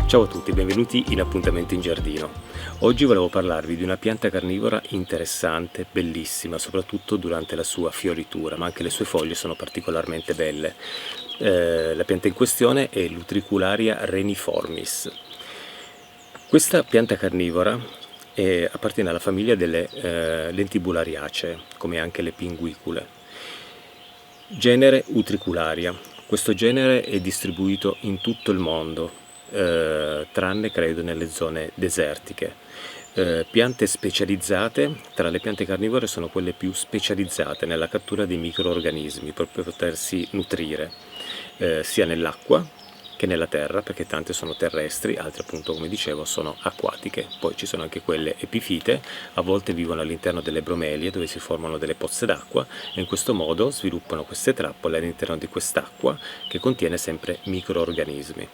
Ciao a tutti, benvenuti in Appuntamento in Giardino. Oggi volevo parlarvi di una pianta carnivora interessante, bellissima, soprattutto durante la sua fioritura, ma anche le sue foglie sono particolarmente belle. La pianta in questione è l'Utricularia reniformis. Questa pianta carnivora appartiene alla famiglia delle Lentibulariacee, come anche le pinguicule. Genere Utricularia. Questo genere è distribuito in tutto il mondo, tranne credo nelle zone desertiche. Piante specializzate, tra le piante carnivore sono quelle più specializzate nella cattura dei microorganismi per potersi nutrire, sia nell'acqua che nella terra, perché tante sono terrestri, altre appunto, come dicevo, sono acquatiche. Poi ci sono anche quelle epifite, a volte vivono all'interno delle bromelie dove si formano delle pozze d'acqua e in questo modo sviluppano queste trappole all'interno di quest'acqua che contiene sempre microorganismi.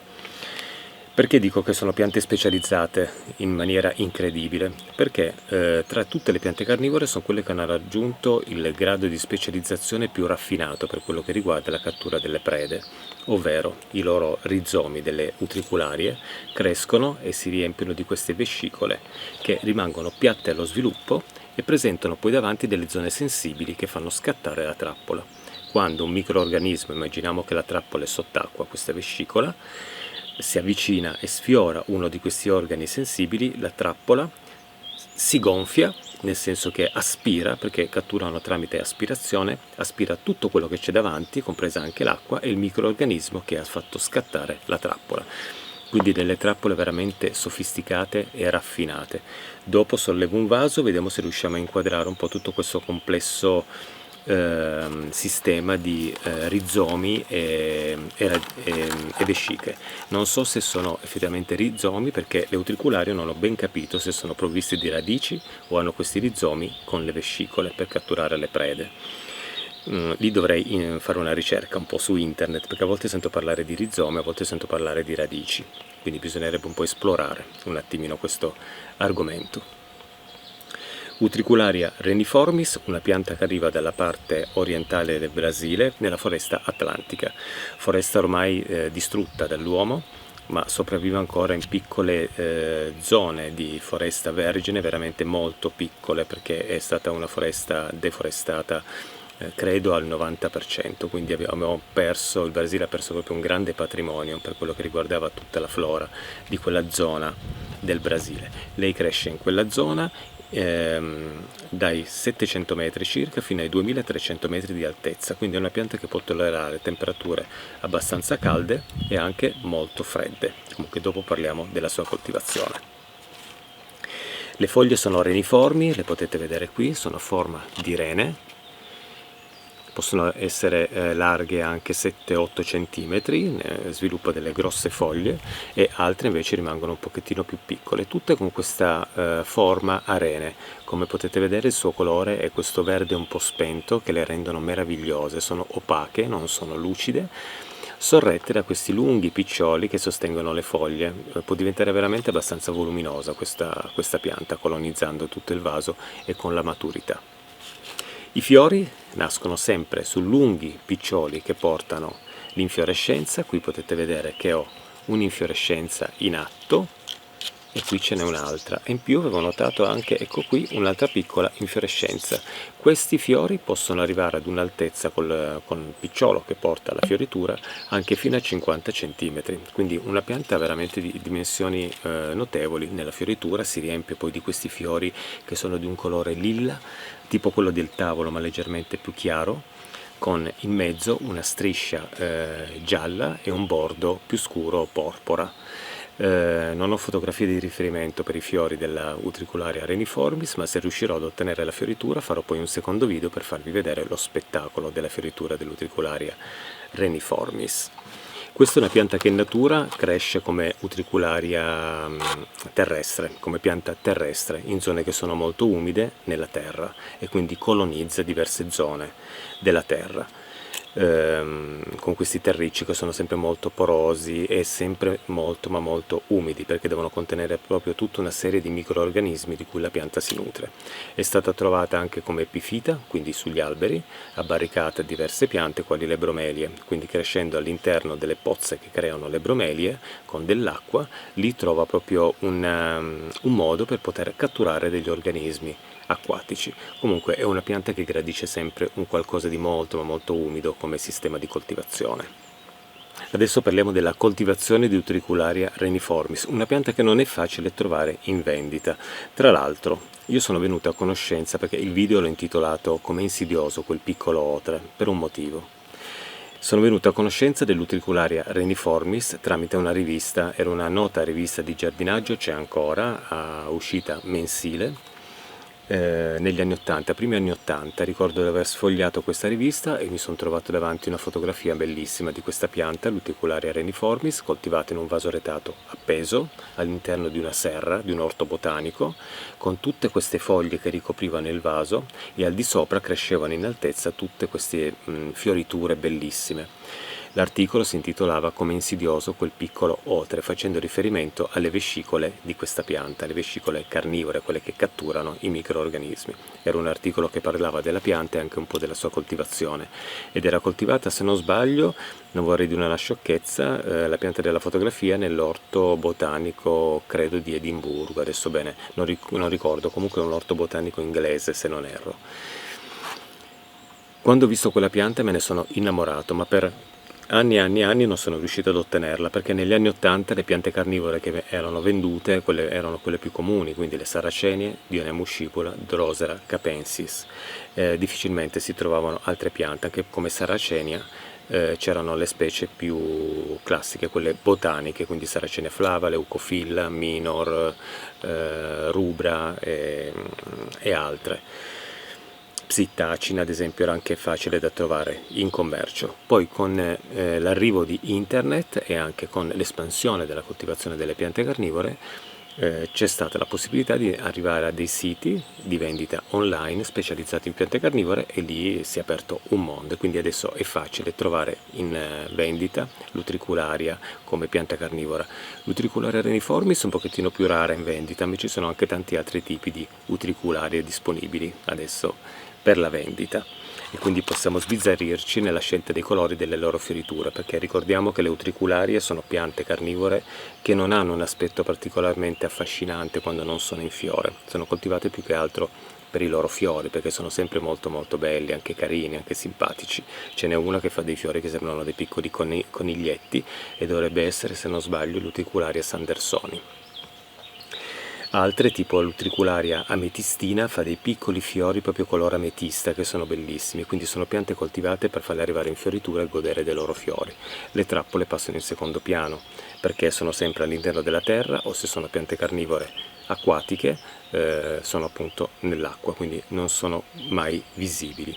Perché dico che sono piante specializzate in maniera incredibile? Perché tra tutte le piante carnivore sono quelle che hanno raggiunto il grado di specializzazione più raffinato per quello che riguarda la cattura delle prede, ovvero i loro rizomi delle utricularie crescono e si riempiono di queste vescicole che rimangono piatte allo sviluppo e presentano poi davanti delle zone sensibili che fanno scattare la trappola. Quando un microorganismo, immaginiamo che la trappola è sott'acqua, questa vescicola, si avvicina e sfiora uno di questi organi sensibili, la trappola si gonfia, nel senso che aspira, perché catturano tramite aspirazione, aspira tutto quello che c'è davanti, compresa anche l'acqua e il microorganismo che ha fatto scattare la trappola. Quindi delle trappole veramente sofisticate e raffinate. Dopo sollevo un vaso, vediamo se riusciamo a inquadrare un po' tutto questo complesso sistema di rizomi e vesciche. Non so se sono effettivamente rizomi, perché le utriculari non ho ben capito se sono provviste di radici o hanno questi rizomi con le vescicole per catturare le prede. Lì dovrei fare una ricerca un po' su internet, perché a volte sento parlare di rizomi, a volte sento parlare di radici, quindi bisognerebbe un po' esplorare un attimino questo argomento. Utricularia reniformis, una pianta che arriva dalla parte orientale del Brasile, nella foresta atlantica, foresta ormai distrutta dall'uomo, ma sopravvive ancora in piccole zone di foresta vergine, veramente molto piccole, perché è stata una foresta deforestata credo al 90%, quindi il Brasile ha perso proprio un grande patrimonio per quello che riguardava tutta la flora di quella zona del Brasile. Lei cresce in quella zona dai 700 metri circa fino ai 2300 metri di altezza, quindi è una pianta che può tollerare temperature abbastanza calde e anche molto fredde. Comunque dopo parliamo della sua coltivazione. Le foglie sono reniformi, le potete vedere qui, sono a forma di rene, possono essere larghe anche 7-8 cm, sviluppa delle grosse foglie, e altre invece rimangono un pochettino più piccole, tutte con questa forma a rene. Come potete vedere il suo colore è questo verde un po' spento che le rendono meravigliose, sono opache, non sono lucide, sorrette da questi lunghi piccioli che sostengono le foglie. Può diventare veramente abbastanza voluminosa questa pianta, colonizzando tutto il vaso e con la maturità. I fiori nascono sempre su lunghi piccioli che portano l'infiorescenza. Qui potete vedere che ho un'infiorescenza in atto e qui ce n'è un'altra, e in più avevo notato anche, ecco qui, un'altra piccola infiorescenza. Questi fiori possono arrivare ad un'altezza con il picciolo che porta alla fioritura anche fino a 50 cm, quindi una pianta veramente di dimensioni notevoli. Nella fioritura si riempie poi di questi fiori che sono di un colore lilla, tipo quello del tavolo ma leggermente più chiaro, con in mezzo una striscia gialla e un bordo più scuro porpora. Non ho fotografie di riferimento per i fiori della Utricularia reniformis, ma se riuscirò ad ottenere la fioritura farò poi un secondo video per farvi vedere lo spettacolo della fioritura dell'Utricularia reniformis. Questa è una pianta che in natura cresce come utricularia terrestre, come pianta terrestre, in zone che sono molto umide nella terra, e quindi colonizza diverse zone della terra. con questi terricci che sono sempre molto porosi e sempre molto ma molto umidi, perché devono contenere proprio tutta una serie di microrganismi di cui la pianta si nutre. È stata trovata anche come epifita, quindi sugli alberi, abbarricata a diverse piante quali le bromelie, quindi crescendo all'interno delle pozze che creano le bromelie con dell'acqua, lì trova proprio un modo per poter catturare degli organismi acquatici. Comunque è una pianta che gradisce sempre un qualcosa di molto ma molto umido come sistema di coltivazione. Adesso parliamo della coltivazione di Utricularia reniformis, una pianta che non è facile trovare in vendita. Tra l'altro, io sono venuto a conoscenza, perché il video l'ho intitolato "Com'è insidioso quel piccolo otre", per un motivo. Sono venuto a conoscenza dell'Utricularia reniformis tramite una rivista, era una nota rivista di giardinaggio, c'è ancora, a uscita mensile, negli anni 80, primi anni 80. Ricordo di aver sfogliato questa rivista e mi sono trovato davanti una fotografia bellissima di questa pianta, l'Utricularia reniformis, coltivata in un vaso retato appeso all'interno di una serra, di un orto botanico, con tutte queste foglie che ricoprivano il vaso, e al di sopra crescevano in altezza tutte queste fioriture bellissime. L'articolo si intitolava "Come insidioso quel piccolo otre", facendo riferimento alle vescicole di questa pianta, le vescicole carnivore, quelle che catturano i microrganismi. Era un articolo che parlava della pianta e anche un po' della sua coltivazione, ed era coltivata, se non sbaglio, non vorrei dire una sciocchezza, la pianta della fotografia nell'orto botanico, credo, di Edimburgo, adesso bene non ricordo, comunque è un orto botanico inglese se non erro. Quando ho visto quella pianta me ne sono innamorato, ma per anni e anni e anni non sono riuscito ad ottenerla, perché negli anni 80 le piante carnivore che erano vendute erano quelle più comuni, quindi le saracenie, Dionea scipula, Drosera capensis. Difficilmente si trovavano altre piante, anche come saracenia. C'erano le specie più classiche, quelle botaniche, quindi Saracenia flava, Leucophylla, Minor, Rubra e altre. Psittacina, ad esempio, era anche facile da trovare in commercio. Poi con l'arrivo di internet e anche con l'espansione della coltivazione delle piante carnivore c'è stata la possibilità di arrivare a dei siti di vendita online specializzati in piante carnivore, e lì si è aperto un mondo, quindi adesso è facile trovare in vendita l'Utricularia come pianta carnivora. L'Utricularia reniformis è un pochettino più rara in vendita, ma ci sono anche tanti altri tipi di Utricularie disponibili adesso per la vendita, e quindi possiamo sbizzarrirci nella scelta dei colori delle loro fioriture, perché ricordiamo che le Utricularie sono piante carnivore che non hanno un aspetto particolarmente affascinante quando non sono in fiore, sono coltivate più che altro per i loro fiori, perché sono sempre molto molto belli, anche carini, anche simpatici. Ce n'è una che fa dei fiori che sembrano dei piccoli coniglietti, e dovrebbe essere, se non sbaglio, l'Utricularia sandersoni. Altre, tipo l'Utricularia ametistina, fa dei piccoli fiori proprio color ametista che sono bellissimi, quindi sono piante coltivate per farle arrivare in fioritura e godere dei loro fiori. Le trappole passano in secondo piano perché sono sempre all'interno della terra, o se sono piante carnivore acquatiche sono appunto nell'acqua, quindi non sono mai visibili.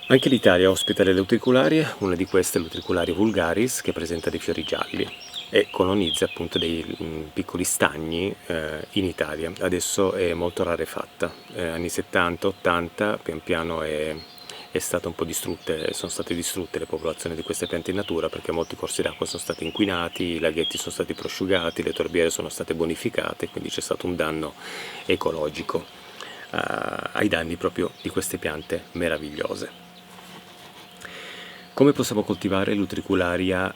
Anche l'Italia ospita le Utricularie, una di queste è l'Utricularia vulgaris, che presenta dei fiori gialli e colonizza appunto dei piccoli stagni in Italia. Adesso è molto rarefatta, anni 70-80 pian piano è stata un po' sono state distrutte le popolazioni di queste piante in natura, perché molti corsi d'acqua sono stati inquinati, i laghetti sono stati prosciugati, le torbiere sono state bonificate, quindi c'è stato un danno ecologico ai danni proprio di queste piante meravigliose. Come possiamo coltivare l'Utricularia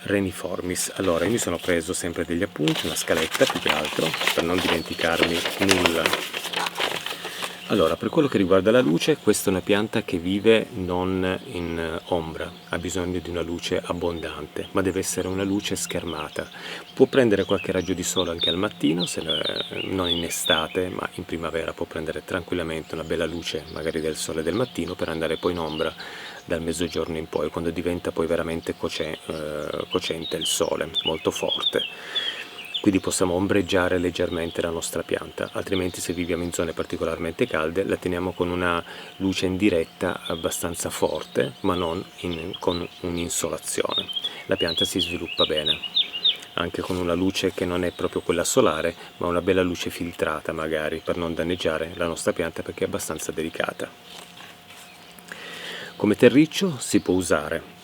reniformis? Allora, io mi sono preso sempre degli appunti, una scaletta più che altro, per non dimenticarmi nulla. Allora, per quello che riguarda la luce, questa è una pianta che vive non in ombra, ha bisogno di una luce abbondante, ma deve essere una luce schermata. Può prendere qualche raggio di sole anche al mattino, non in estate, ma in primavera può prendere tranquillamente una bella luce, magari del sole del mattino, per andare poi in ombra dal mezzogiorno in poi, quando diventa poi veramente cocente il sole, molto forte. Quindi possiamo ombreggiare leggermente la nostra pianta, altrimenti se viviamo in zone particolarmente calde la teniamo con una luce indiretta abbastanza forte, ma non con un'insolazione. La pianta si sviluppa bene, anche con una luce che non è proprio quella solare, ma una bella luce filtrata magari, per non danneggiare la nostra pianta, perché è abbastanza delicata. Come terriccio si può usare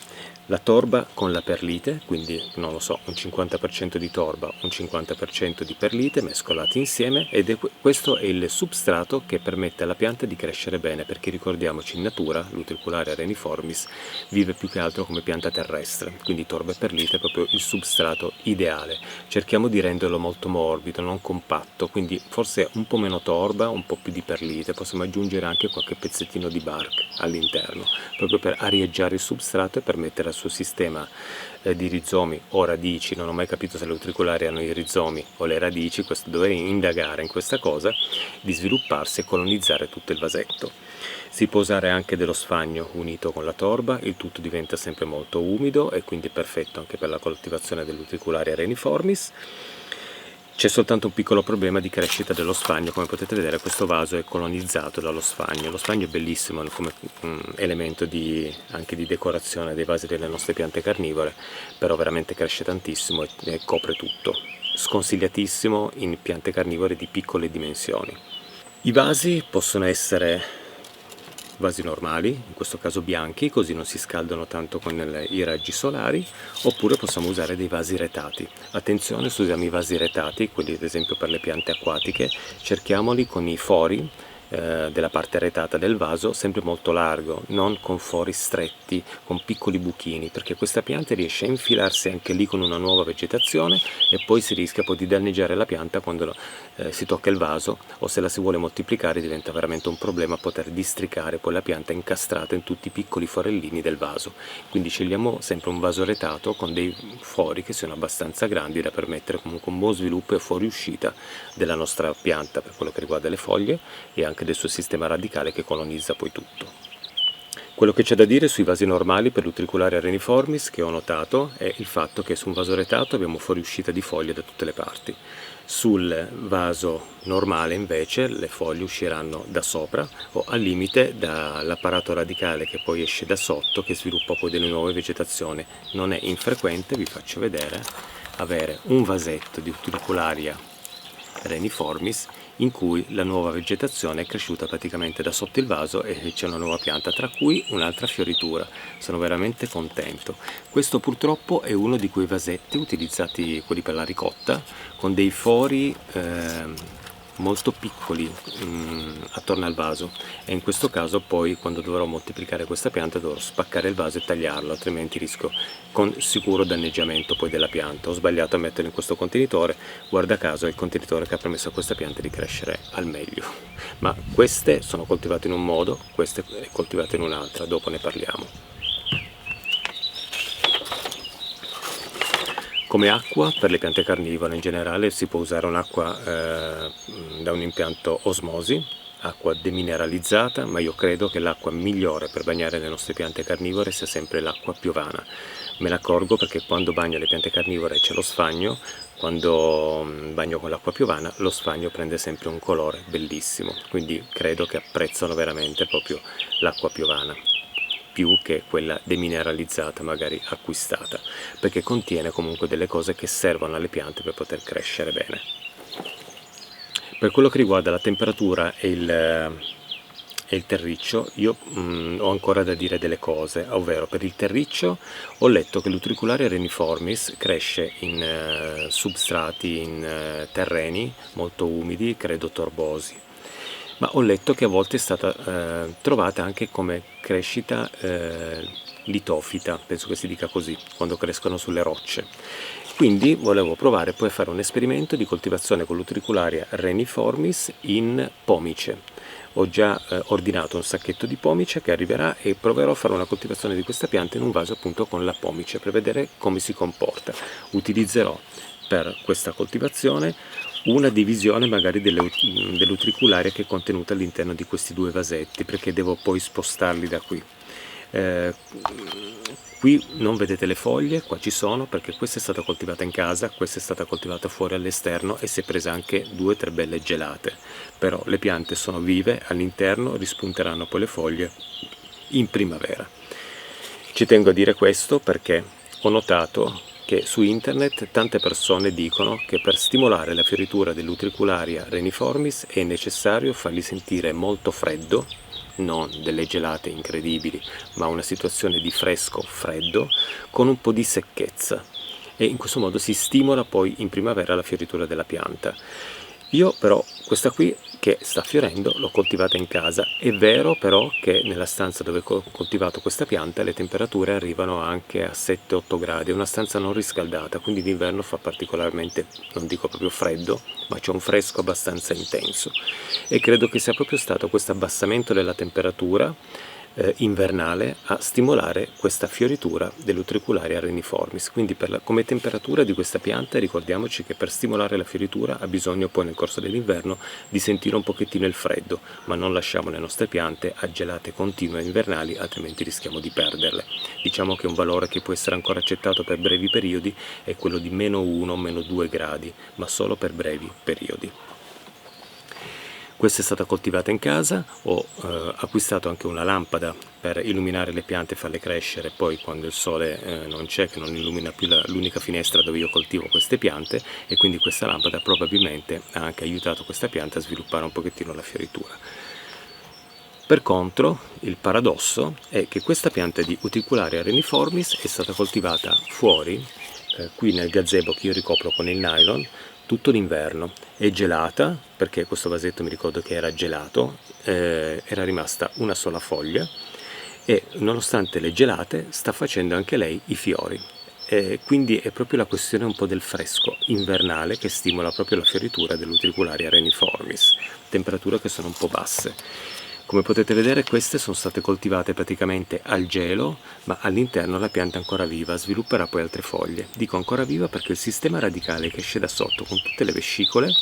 la torba con la perlite, quindi non lo so, un 50% di torba, un 50% di perlite mescolati insieme, ed questo è il substrato che permette alla pianta di crescere bene, perché ricordiamoci, in natura l'Utricularia reniformis vive più che altro come pianta terrestre, quindi torba e perlite è proprio il substrato ideale. Cerchiamo di renderlo molto morbido, non compatto, quindi forse un po' meno torba, un po' più di perlite, possiamo aggiungere anche qualche pezzettino di bark all'interno, proprio per arieggiare il substrato e permettere al suo sistema di rizomi o radici, non ho mai capito se le utricolari hanno i rizomi o le radici, dovrei indagare in questa cosa, di svilupparsi e colonizzare tutto il vasetto. Si può usare anche dello sfagno unito con la torba, il tutto diventa sempre molto umido e quindi è perfetto anche per la coltivazione dell'Utricularia reniformis. C'è soltanto un piccolo problema di crescita dello sfagno, come potete vedere questo vaso è colonizzato dallo sfagno. Lo sfagno è bellissimo come elemento anche di decorazione dei vasi delle nostre piante carnivore, però veramente cresce tantissimo e copre tutto. Sconsigliatissimo in piante carnivore di piccole dimensioni. I vasi possono essere vasi normali, in questo caso bianchi, così non si scaldano tanto con i raggi solari, oppure possiamo usare dei vasi retati. Attenzione, se usiamo i vasi retati, quelli ad esempio per le piante acquatiche, cerchiamoli con i fori della parte retata del vaso sempre molto largo, non con fori stretti, con piccoli buchini, perché questa pianta riesce a infilarsi anche lì con una nuova vegetazione e poi si rischia poi di danneggiare la pianta quando si tocca il vaso, o se la si vuole moltiplicare diventa veramente un problema poter districare poi la pianta incastrata in tutti i piccoli forellini del vaso. Quindi scegliamo sempre un vaso retato con dei fori che siano abbastanza grandi da permettere comunque un buon sviluppo e fuoriuscita della nostra pianta per quello che riguarda le foglie e anche del suo sistema radicale che colonizza poi tutto. Quello che c'è da dire sui vasi normali per l'Utricularia reniformis che ho notato è il fatto che su un vaso retato abbiamo fuoriuscita di foglie da tutte le parti. Sul vaso normale invece le foglie usciranno da sopra o al limite dall'apparato radicale che poi esce da sotto, che sviluppa poi delle nuove vegetazioni. Non è infrequente, vi faccio vedere, avere un vasetto di Utricularia reniformis in cui la nuova vegetazione è cresciuta praticamente da sotto il vaso e c'è una nuova pianta, tra cui un'altra fioritura. Sono veramente contento. Questo purtroppo è uno di quei vasetti utilizzati, quelli per la ricotta, con dei fori molto piccoli attorno al vaso, e in questo caso poi quando dovrò moltiplicare questa pianta dovrò spaccare il vaso e tagliarlo, altrimenti rischio con sicuro danneggiamento poi della pianta. Ho sbagliato a metterlo in questo contenitore, guarda caso è il contenitore che ha permesso a questa pianta di crescere al meglio, ma queste sono coltivate in un modo, queste coltivate in un'altra, dopo ne parliamo. Come acqua per le piante carnivore in generale si può usare un'acqua da un impianto osmosi, acqua demineralizzata, ma io credo che l'acqua migliore per bagnare le nostre piante carnivore sia sempre l'acqua piovana. Me ne accorgo perché quando bagno le piante carnivore c'è lo sfagno, quando bagno con l'acqua piovana lo sfagno prende sempre un colore bellissimo, quindi credo che apprezzano veramente proprio l'acqua piovana, più che quella demineralizzata magari acquistata, perché contiene comunque delle cose che servono alle piante per poter crescere bene. Per quello che riguarda la temperatura e il terriccio, io ho ancora da dire delle cose, ovvero per il terriccio ho letto che l'Utricularia reniformis cresce in substrati, in terreni molto umidi, credo torbosi, ma ho letto che a volte è stata trovata anche come crescita litofita, penso che si dica così, quando crescono sulle rocce. Quindi volevo provare poi a fare un esperimento di coltivazione con l'Utricularia reniformis in pomice. Ho già ordinato un sacchetto di pomice che arriverà e proverò a fare una coltivazione di questa pianta in un vaso appunto con la pomice per vedere come si comporta. Utilizzerò per questa coltivazione una divisione magari dell'utricularia che è contenuta all'interno di questi due vasetti, perché devo poi spostarli da qui. Qui non vedete le foglie, qua ci sono perché questa è stata coltivata in casa, questa è stata coltivata fuori all'esterno e si è presa anche 2 o 3 belle gelate, però le piante sono vive all'interno, rispunteranno poi le foglie in primavera. Ci tengo a dire questo perché ho notato che su internet tante persone dicono che per stimolare la fioritura dell'Utricularia reniformis è necessario farli sentire molto freddo non delle gelate incredibili, ma una situazione di fresco-freddo con un po' di secchezza, e in questo modo si stimola poi in primavera la fioritura della pianta. Io però questa qui che sta fiorendo l'ho coltivata in casa. È vero però che nella stanza dove ho coltivato questa pianta le temperature arrivano anche a 7-8 gradi, è una stanza non riscaldata, quindi d'inverno fa particolarmente, non dico proprio freddo, ma c'è un fresco abbastanza intenso, e credo che sia proprio stato questo abbassamento della temperatura invernale a stimolare questa fioritura dell'Utricularia reniformis. Quindi come temperatura di questa pianta ricordiamoci che per stimolare la fioritura ha bisogno poi nel corso dell'inverno di sentire un pochettino il freddo, ma non lasciamo le nostre piante a gelate continue invernali, altrimenti rischiamo di perderle. Diciamo che un valore che può essere ancora accettato per brevi periodi è quello di -1, -2 gradi, ma solo per brevi periodi. Questa è stata coltivata in casa, ho acquistato anche una lampada per illuminare le piante e farle crescere poi quando il sole non c'è, che non illumina più l'unica finestra dove io coltivo queste piante, e quindi questa lampada probabilmente ha anche aiutato questa pianta a sviluppare un pochettino la fioritura. Per contro, il paradosso è che questa pianta di Utricularia reniformis è stata coltivata fuori, qui nel gazebo che io ricopro con il nylon, tutto l'inverno. È gelata, perché questo vasetto mi ricordo che era gelato, era rimasta una sola foglia, e nonostante le gelate sta facendo anche lei i fiori. Quindi è proprio la questione un po' del fresco invernale che stimola proprio la fioritura dell'Utricularia reniformis, temperature che sono un po' basse. Come potete vedere, queste sono state coltivate praticamente al gelo, ma all'interno la pianta è ancora viva, svilupperà poi altre foglie. Dico ancora viva perché il sistema radicale che esce da sotto con tutte le vescicole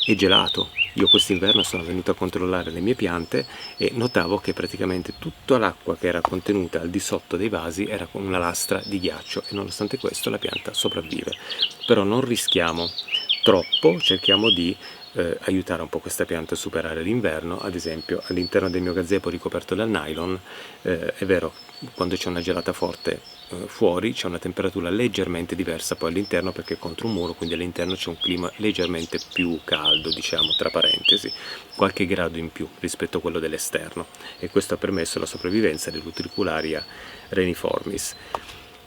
è gelato. Io quest'inverno sono venuto a controllare le mie piante e notavo che praticamente tutta l'acqua che era contenuta al di sotto dei vasi era con una lastra di ghiaccio, e nonostante questo la pianta sopravvive. Però non rischiamo troppo, cerchiamo di aiutare un po' questa pianta a superare l'inverno. Ad esempio all'interno del mio gazebo ricoperto dal nylon, è vero, quando c'è una gelata forte fuori c'è una temperatura leggermente diversa poi all'interno, perché è contro un muro, quindi all'interno c'è un clima leggermente più caldo, diciamo tra parentesi, qualche grado in più rispetto a quello dell'esterno, e questo ha permesso la sopravvivenza dell'Utricularia reniformis.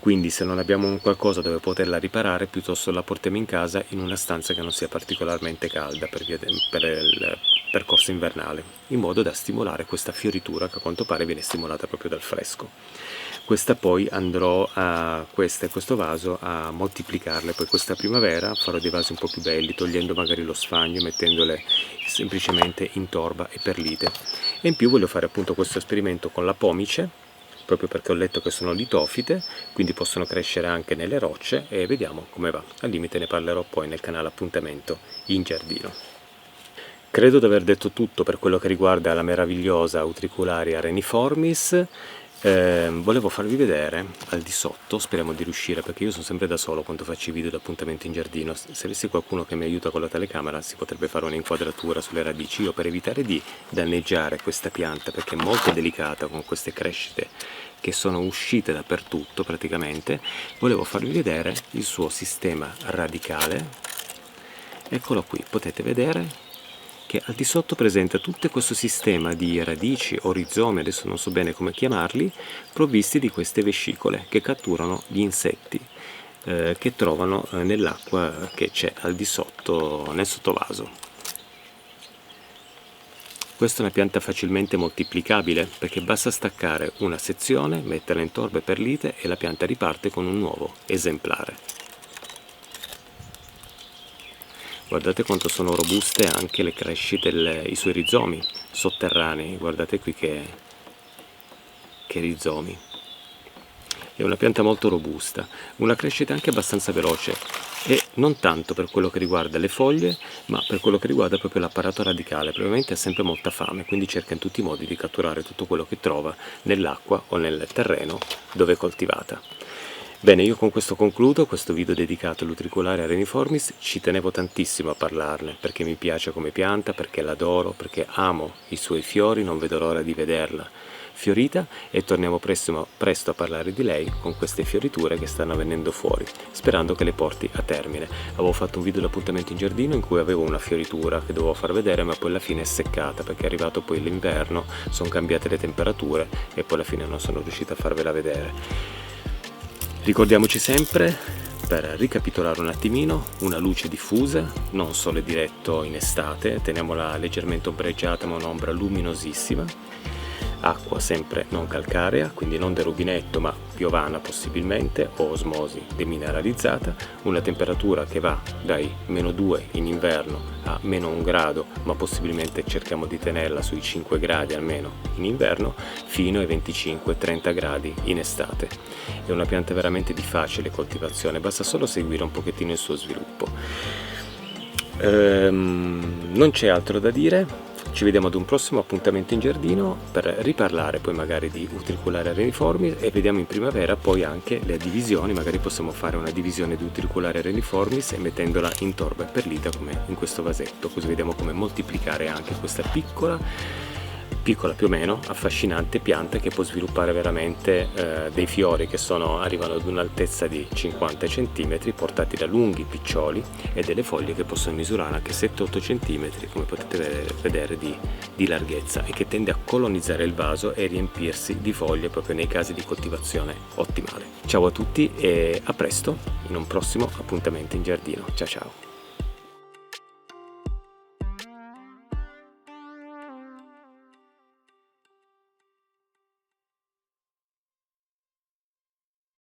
Quindi se non abbiamo un qualcosa dove poterla riparare, piuttosto la portiamo in casa in una stanza che non sia particolarmente calda per il percorso invernale, in modo da stimolare questa fioritura che a quanto pare viene stimolata proprio dal fresco. Questa poi andrò a questo vaso a moltiplicarle poi questa primavera, farò dei vasi un po' più belli, togliendo magari lo sfagno, mettendole semplicemente in torba e perlite. E in più voglio fare appunto questo esperimento con la pomice, proprio perché ho letto che sono litofite, quindi possono crescere anche nelle rocce, e vediamo come va. Al limite ne parlerò poi nel canale Appuntamento in Giardino. Credo di aver detto tutto per quello che riguarda la meravigliosa Utricularia reniformis. Volevo farvi vedere al di sotto, speriamo di riuscire, perché io sono sempre da solo quando faccio i video d'appuntamento in giardino. Se avessi qualcuno che mi aiuta con la telecamera si potrebbe fare un'inquadratura sulle radici. Io, per evitare di danneggiare questa pianta, perché è molto delicata con queste crescite che sono uscite dappertutto praticamente, volevo farvi vedere il suo sistema radicale. Eccolo qui, potete vedere che al di sotto presenta tutto questo sistema di radici o rizomi, adesso non so bene come chiamarli, provvisti di queste vescicole che catturano gli insetti che trovano nell'acqua che c'è al di sotto, nel sottovaso. Questa è una pianta facilmente moltiplicabile, perché basta staccare una sezione, metterla in torbe perlite e la pianta riparte con un nuovo esemplare. Guardate quanto sono robuste anche le crescite, i suoi rizomi sotterranei, guardate qui che rizomi. È una pianta molto robusta, una crescita anche abbastanza veloce, e non tanto per quello che riguarda le foglie, ma per quello che riguarda proprio l'apparato radicale. Probabilmente ha sempre molta fame, quindi cerca in tutti i modi di catturare tutto quello che trova nell'acqua o nel terreno dove è coltivata. Bene, io con questo concludo questo video dedicato all'Utricularia reniformis. Ci tenevo tantissimo a parlarne, perché mi piace come pianta, perché l'adoro, perché amo i suoi fiori, non vedo l'ora di vederla fiorita e torniamo presto a parlare di lei con queste fioriture che stanno venendo fuori, sperando che le porti a termine. Avevo fatto un video d'appuntamento in giardino in cui avevo una fioritura che dovevo far vedere, ma poi alla fine è seccata perché è arrivato poi l'inverno, sono cambiate le temperature e poi alla fine non sono riuscito a farvela vedere. Ricordiamoci sempre, per ricapitolare un attimino, una luce diffusa, non sole diretto in estate, teniamola leggermente ombreggiata ma un'ombra luminosissima, acqua sempre non calcarea, quindi non del rubinetto ma piovana possibilmente, o osmosi demineralizzata, una temperatura che va dai -2 in inverno a -1 grado, ma possibilmente cerchiamo di tenerla sui 5 gradi almeno in inverno, fino ai 25-30 gradi in estate. È una pianta veramente di facile coltivazione, basta solo seguire un pochettino il suo sviluppo. Non c'è altro da dire. Ci vediamo ad un prossimo appuntamento in giardino per riparlare poi magari di utriculare reniformis e vediamo in primavera poi anche le divisioni, magari possiamo fare una divisione di utriculare reniformis e mettendola in torba e perlita come in questo vasetto, così vediamo come moltiplicare anche questa piccola più o meno affascinante pianta che può sviluppare veramente dei fiori che arrivano ad un'altezza di 50 cm portati da lunghi piccioli e delle foglie che possono misurare anche 7-8 cm come potete vedere di larghezza e che tende a colonizzare il vaso e riempirsi di foglie proprio nei casi di coltivazione ottimale. Ciao a tutti e a presto in un prossimo appuntamento in giardino. Ciao ciao!